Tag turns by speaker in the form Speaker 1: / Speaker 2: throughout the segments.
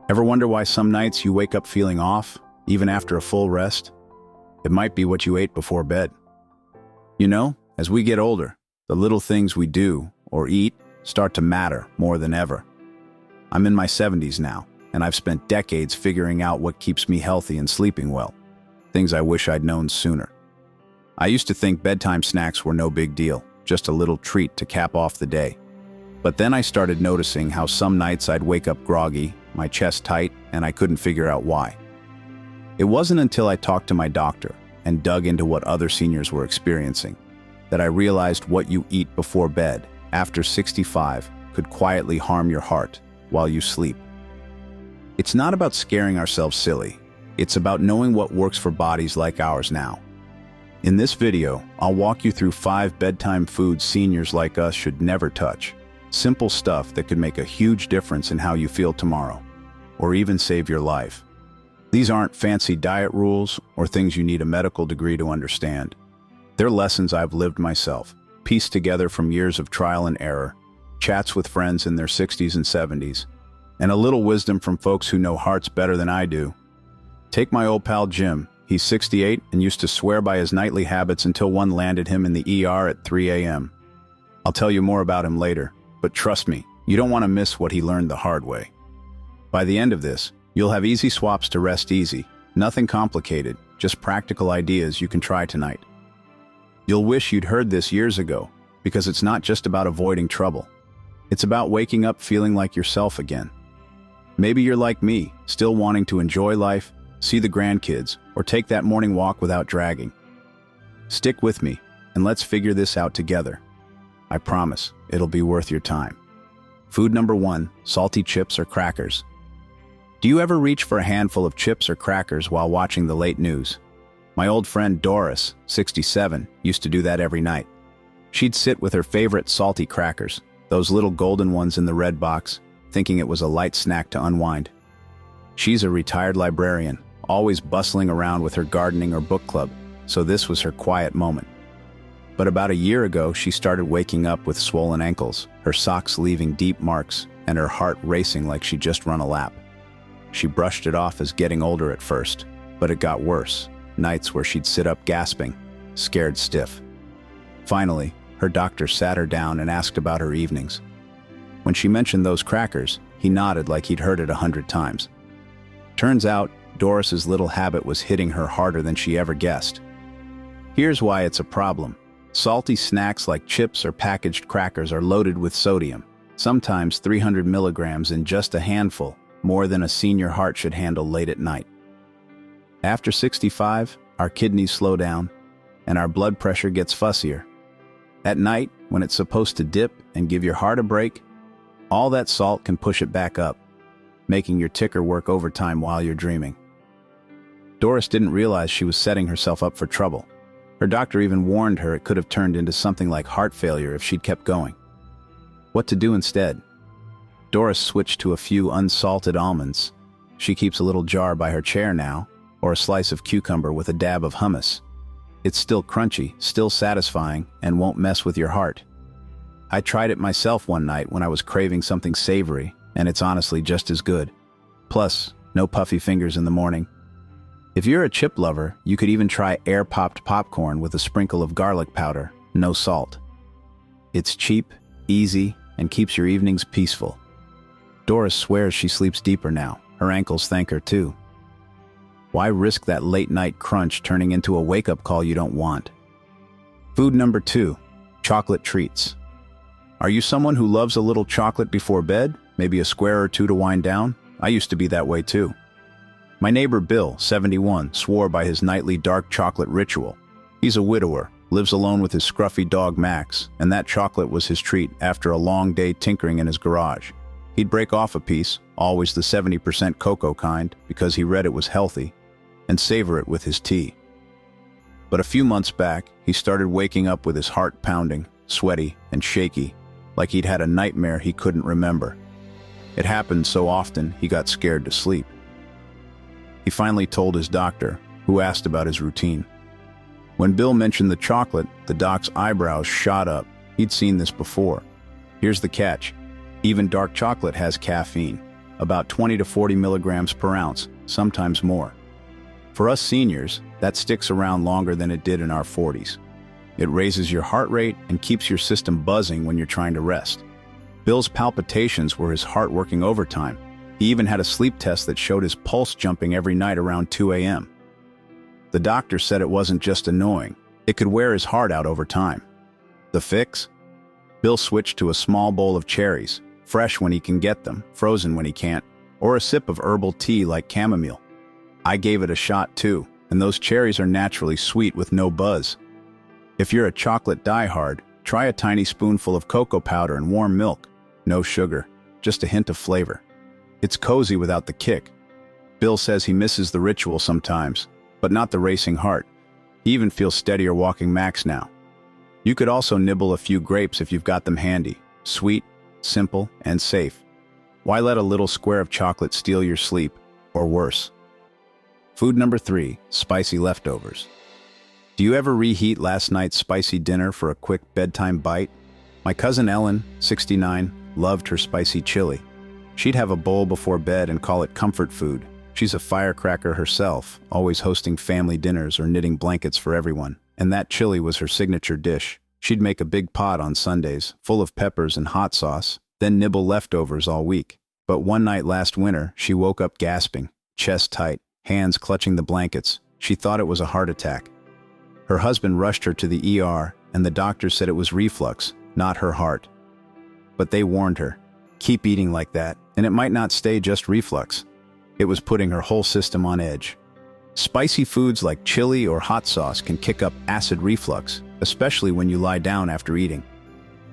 Speaker 1: Ever wonder why some nights you wake up feeling off, even after a full rest? It might be what you ate before bed. You know, as we get older, the little things we do or eat start to matter more than ever. I'm in my 70s now, and I've spent decades figuring out what keeps me healthy and sleeping well. Things I wish I'd known sooner. I used to think bedtime snacks were no big deal, just a little treat to cap off the day. But then I started noticing how some nights I'd wake up groggy, my chest tight, and I couldn't figure out why. It wasn't until I talked to my doctor and dug into what other seniors were experiencing that I realized what you eat before bed after 65 could quietly harm your heart while you sleep. It's not about scaring ourselves silly. It's about knowing what works for bodies like ours now. In this video, I'll walk you through 5 bedtime foods seniors like us should never touch. Simple stuff that could make a huge difference in how you feel tomorrow, or even save your life. These aren't fancy diet rules or things you need a medical degree to understand. They're lessons I've lived myself, pieced together from years of trial and error, chats with friends in their 60s and 70s, and a little wisdom from folks who know hearts better than I do. Take my old pal Jim. He's 68 and used to swear by his nightly habits until one landed him in the ER at 3 a.m. I'll tell you more about him later, but trust me, you don't want to miss what he learned the hard way. By the end of this, you'll have easy swaps to rest easy, nothing complicated, just practical ideas you can try tonight. You'll wish you'd heard this years ago, because it's not just about avoiding trouble. It's about waking up feeling like yourself again. Maybe you're like me, still wanting to enjoy life, see the grandkids, or take that morning walk without dragging. Stick with me, and let's figure this out together. I promise, it'll be worth your time. Food number 1, salty chips or crackers. Do you ever reach for a handful of chips or crackers while watching the late news? My old friend Doris, 67, used to do that every night. She'd sit with her favorite salty crackers, those little golden ones in the red box, thinking it was a light snack to unwind. She's a retired librarian, always bustling around with her gardening or book club, so this was her quiet moment. But about a year ago, she started waking up with swollen ankles, her socks leaving deep marks, and her heart racing like she'd just run a lap. She brushed it off as getting older at first, but it got worse, nights where she'd sit up gasping, scared stiff. Finally, her doctor sat her down and asked about her evenings. When she mentioned those crackers, he nodded like he'd heard it 100 times. Turns out, Doris's little habit was hitting her harder than she ever guessed. Here's why it's a problem. Salty snacks like chips or packaged crackers are loaded with sodium, sometimes 300 milligrams in just a handful, more than a senior heart should handle late at night. After 65, our kidneys slow down, and our blood pressure gets fussier. At night, when it's supposed to dip and give your heart a break, all that salt can push it back up, making your ticker work overtime while you're dreaming. Doris didn't realize she was setting herself up for trouble. Her doctor even warned her it could have turned into something like heart failure if she'd kept going. What to do instead? Doris switched to a few unsalted almonds. She keeps a little jar by her chair now, or a slice of cucumber with a dab of hummus. It's still crunchy, still satisfying, and won't mess with your heart. I tried it myself one night when I was craving something savory, and it's honestly just as good. Plus, no puffy fingers in the morning. If you're a chip lover, you could even try air-popped popcorn with a sprinkle of garlic powder, no salt. It's cheap, easy, and keeps your evenings peaceful. Doris swears she sleeps deeper now. Her ankles thank her too. Why risk that late-night crunch turning into a wake-up call you don't want? Food number 2, chocolate treats. Are you someone who loves a little chocolate before bed? Maybe a square or two to wind down? I used to be that way too. My neighbor Bill, 71, swore by his nightly dark chocolate ritual. He's a widower, lives alone with his scruffy dog Max, and that chocolate was his treat after a long day tinkering in his garage. He'd break off a piece, always the 70% cocoa kind, because he read it was healthy, and savor it with his tea. But a few months back, he started waking up with his heart pounding, sweaty, and shaky, like he'd had a nightmare he couldn't remember. It happened so often, he got scared to sleep. He finally told his doctor, who asked about his routine. When Bill mentioned the chocolate, the doc's eyebrows shot up. He'd seen this before. Here's the catch. Even dark chocolate has caffeine. about 20 to 40 milligrams per ounce, sometimes more. For us seniors, that sticks around longer than it did in our 40s. It raises your heart rate and keeps your system buzzing when you're trying to rest. Bill's palpitations were his heart working overtime. He even had a sleep test that showed his pulse jumping every night around 2 a.m. The doctor said it wasn't just annoying, it could wear his heart out over time. The fix? Bill switched to a small bowl of cherries, fresh when he can get them, frozen when he can't, or a sip of herbal tea like chamomile. I gave it a shot too, and those cherries are naturally sweet with no buzz. If you're a chocolate diehard, try a tiny spoonful of cocoa powder and warm milk. No sugar, just a hint of flavor. It's cozy without the kick. Bill says he misses the ritual sometimes, but not the racing heart. He even feels steadier walking Max now. You could also nibble a few grapes if you've got them handy. Sweet, simple, and safe. Why let a little square of chocolate steal your sleep, or worse? Food number 3, spicy leftovers. Do you ever reheat last night's spicy dinner for a quick bedtime bite? My cousin Ellen, 69, loved her spicy chili. She'd have a bowl before bed and call it comfort food. She's a firecracker herself, always hosting family dinners or knitting blankets for everyone, and that chili was her signature dish. She'd make a big pot on Sundays, full of peppers and hot sauce, then nibble leftovers all week. But one night last winter, she woke up gasping, chest tight, hands clutching the blankets. She thought it was a heart attack. Her husband rushed her to the ER, and the doctor said it was reflux, not her heart. But they warned her, keep eating like that, and it might not stay just reflux. It was putting her whole system on edge. Spicy foods like chili or hot sauce can kick up acid reflux, especially when you lie down after eating.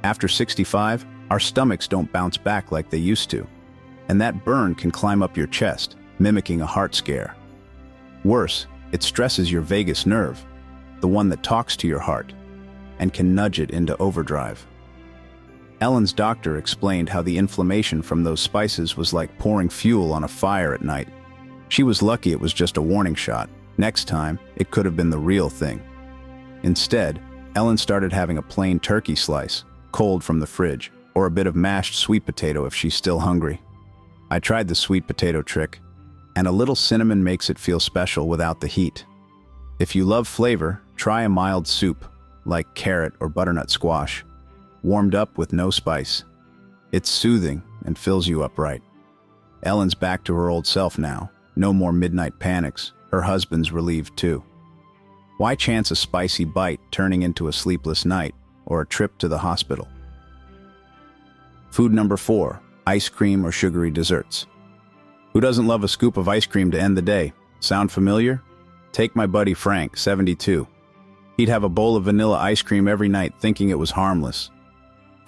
Speaker 1: After 65, our stomachs don't bounce back like they used to, and that burn can climb up your chest, mimicking a heart scare. Worse, it stresses your vagus nerve, the one that talks to your heart, and can nudge it into overdrive. Ellen's doctor explained how the inflammation from those spices was like pouring fuel on a fire at night. She was lucky it was just a warning shot. Next time, it could have been the real thing. Instead, Ellen started having a plain turkey slice, cold from the fridge, or a bit of mashed sweet potato if she's still hungry. I tried the sweet potato trick, and a little cinnamon makes it feel special without the heat. If you love flavor, try a mild soup, like carrot or butternut squash, warmed up with no spice. It's soothing and fills you up right. Ellen's back to her old self now. No more midnight panics. Her husband's relieved too. Why chance a spicy bite turning into a sleepless night or a trip to the hospital? Food number 4, ice cream or sugary desserts. Who doesn't love a scoop of ice cream to end the day? Sound familiar? Take my buddy Frank, 72. He'd have a bowl of vanilla ice cream every night thinking it was harmless.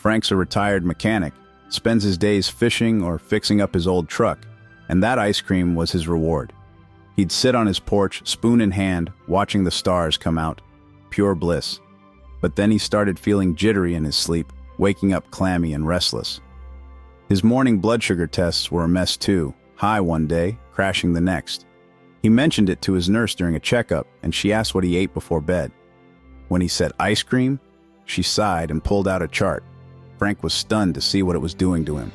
Speaker 1: Frank's a retired mechanic, spends his days fishing or fixing up his old truck, and that ice cream was his reward. He'd sit on his porch, spoon in hand, watching the stars come out. Pure bliss. But then he started feeling jittery in his sleep, waking up clammy and restless. His morning blood sugar tests were a mess too, high one day, crashing the next. He mentioned it to his nurse during a checkup, and she asked what he ate before bed. When he said ice cream, she sighed and pulled out a chart. Frank was stunned to see what it was doing to him.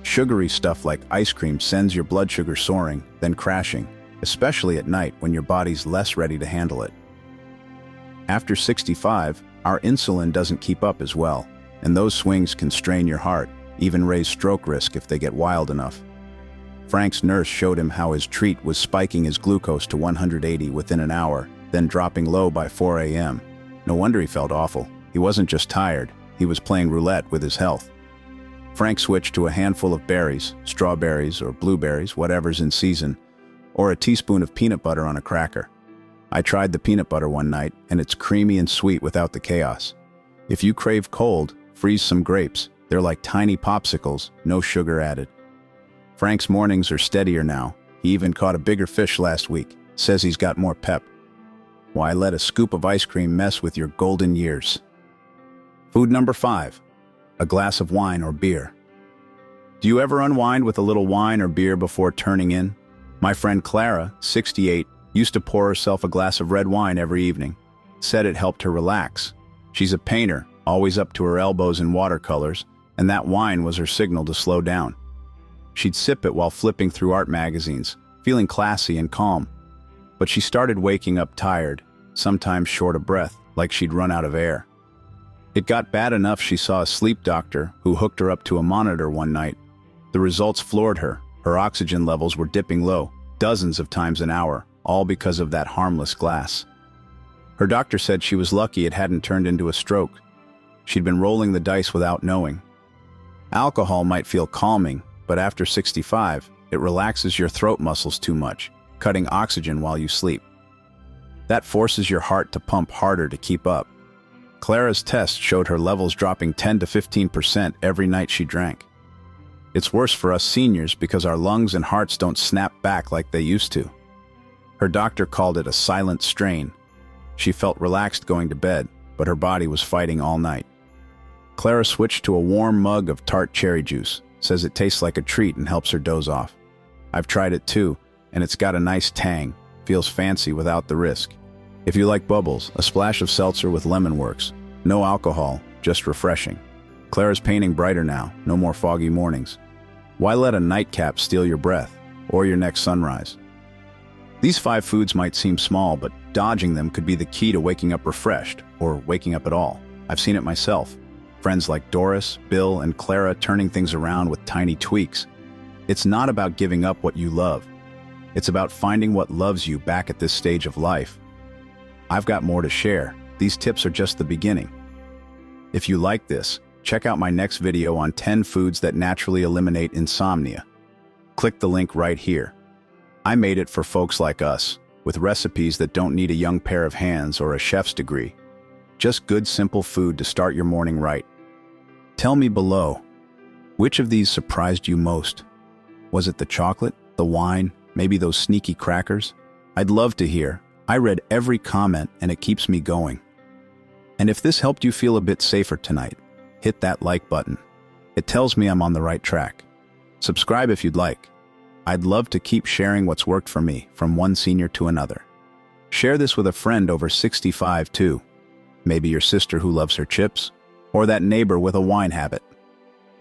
Speaker 1: Sugary stuff like ice cream sends your blood sugar soaring, then crashing, especially at night when your body's less ready to handle it. After 65, our insulin doesn't keep up as well, and those swings can strain your heart, even raise stroke risk if they get wild enough. Frank's nurse showed him how his treat was spiking his glucose to 180 within an hour, then dropping low by 4 a.m. No wonder he felt awful. He wasn't just tired, he was playing roulette with his health. Frank switched to a handful of berries, strawberries or blueberries, whatever's in season, or a teaspoon of peanut butter on a cracker. I tried the peanut butter one night, and it's creamy and sweet without the chaos. If you crave cold, freeze some grapes. They're like tiny popsicles, no sugar added. Frank's mornings are steadier now. He even caught a bigger fish last week. Says he's got more pep. Why let a scoop of ice cream mess with your golden years? Food number 5, a glass of wine or beer. Do you ever unwind with a little wine or beer before turning in? My friend Clara, 68, used to pour herself a glass of red wine every evening. Said it helped her relax. She's a painter, always up to her elbows in watercolors, and that wine was her signal to slow down. She'd sip it while flipping through art magazines, feeling classy and calm. But she started waking up tired, sometimes short of breath, like she'd run out of air. It got bad enough she saw a sleep doctor who hooked her up to a monitor one night. The results floored her. Her oxygen levels were dipping low, dozens of times an hour, all because of that harmless glass. Her doctor said she was lucky it hadn't turned into a stroke. She'd been rolling the dice without knowing. Alcohol might feel calming, but after 65, it relaxes your throat muscles too much, cutting oxygen while you sleep. That forces your heart to pump harder to keep up. Clara's test showed her levels dropping 10 to 15% every night she drank. It's worse for us seniors because our lungs and hearts don't snap back like they used to. Her doctor called it a silent strain. She felt relaxed going to bed, but her body was fighting all night. Clara switched to a warm mug of tart cherry juice, says it tastes like a treat and helps her doze off. I've tried it too, and it's got a nice tang, feels fancy without the risk. If you like bubbles, a splash of seltzer with lemon works. No alcohol, just refreshing. Clara's painting brighter now, no more foggy mornings. Why let a nightcap steal your breath, or your next sunrise? These 5 foods might seem small, but dodging them could be the key to waking up refreshed, or waking up at all. I've seen it myself. Friends like Doris, Bill, and Clara turning things around with tiny tweaks. It's not about giving up what you love. It's about finding what loves you back at this stage of life. I've got more to share. These tips are just the beginning. If you like this, check out my next video on 10 foods that naturally eliminate insomnia. Click the link right here. I made it for folks like us, with recipes that don't need a young pair of hands or a chef's degree. Just good, simple food to start your morning right. Tell me below, which of these surprised you most? Was it the chocolate, the wine, maybe those sneaky crackers? I'd love to hear. I read every comment and it keeps me going. And if this helped you feel a bit safer tonight, hit that like button. It tells me I'm on the right track. Subscribe if you'd like. I'd love to keep sharing what's worked for me from one senior to another. Share this with a friend over 65 too. Maybe your sister who loves her chips, or that neighbor with a wine habit.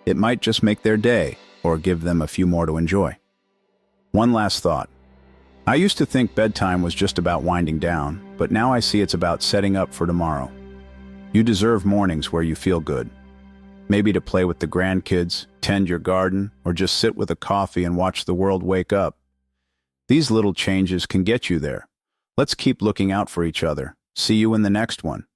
Speaker 1: It might just make their day, or give them a few more to enjoy. One last thought. I used to think bedtime was just about winding down, but now I see it's about setting up for tomorrow. You deserve mornings where you feel good. Maybe to play with the grandkids, tend your garden, or just sit with a coffee and watch the world wake up. These little changes can get you there. Let's keep looking out for each other. See you in the next one.